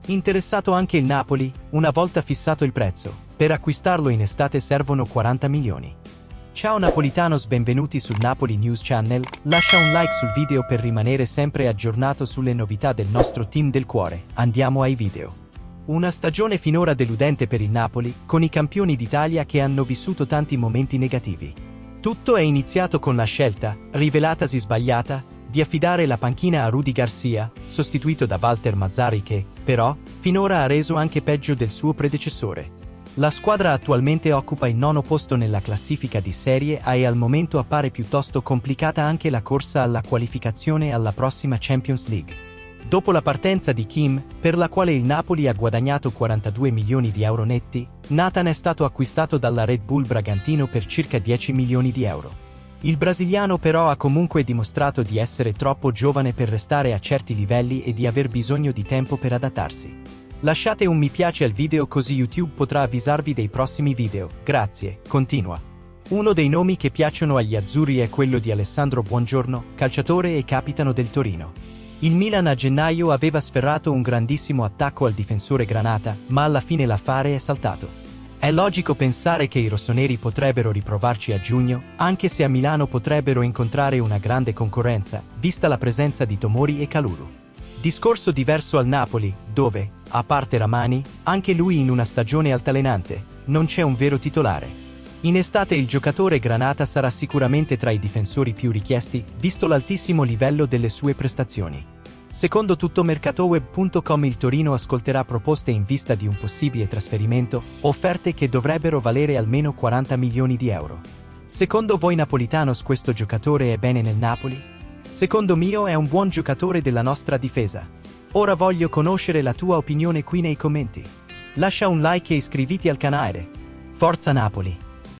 Interessato anche il Napoli, una volta fissato il prezzo. Per acquistarlo in estate servono 40 milioni. Ciao Napolitanos, benvenuti sul Napoli News Channel, lascia un like sul video per rimanere sempre aggiornato sulle novità del nostro team del cuore. Andiamo ai video. Una stagione finora deludente per il Napoli, con i campioni d'Italia che hanno vissuto tanti momenti negativi. Tutto è iniziato con la scelta, rivelatasi sbagliata, di affidare la panchina a Rudy Garcia, sostituito da Walter Mazzarri che, però, finora ha reso anche peggio del suo predecessore. La squadra attualmente occupa il 9° posto nella classifica di Serie A e al momento appare piuttosto complicata anche la corsa alla qualificazione alla prossima Champions League. Dopo la partenza di Kim, per la quale il Napoli ha guadagnato 42 milioni di euro netti, Nathan è stato acquistato dalla Red Bull Bragantino per circa 10 milioni di euro. Il brasiliano però ha comunque dimostrato di essere troppo giovane per restare a certi livelli e di aver bisogno di tempo per adattarsi. Lasciate un mi piace al video così YouTube potrà avvisarvi dei prossimi video. Grazie, continua. Uno dei nomi che piacciono agli azzurri è quello di Alessandro Buongiorno, calciatore e capitano del Torino. Il Milan a gennaio aveva sferrato un grandissimo attacco al difensore granata, ma alla fine l'affare è saltato. È logico pensare che i rossoneri potrebbero riprovarci a giugno, anche se a Milano potrebbero incontrare una grande concorrenza, vista la presenza di Tomori e Kalulu. Discorso diverso al Napoli, dove, a parte Ramani, anche lui in una stagione altalenante, non c'è un vero titolare. In estate il giocatore granata sarà sicuramente tra i difensori più richiesti, visto l'altissimo livello delle sue prestazioni. Secondo tuttomercatoweb.com il Torino ascolterà proposte in vista di un possibile trasferimento, offerte che dovrebbero valere almeno 40 milioni di euro. Secondo voi Napolitanos questo giocatore è bene nel Napoli? Secondo mio è un buon giocatore della nostra difesa. Ora voglio conoscere la tua opinione qui nei commenti. Lascia un like e iscriviti al canale. Forza Napoli!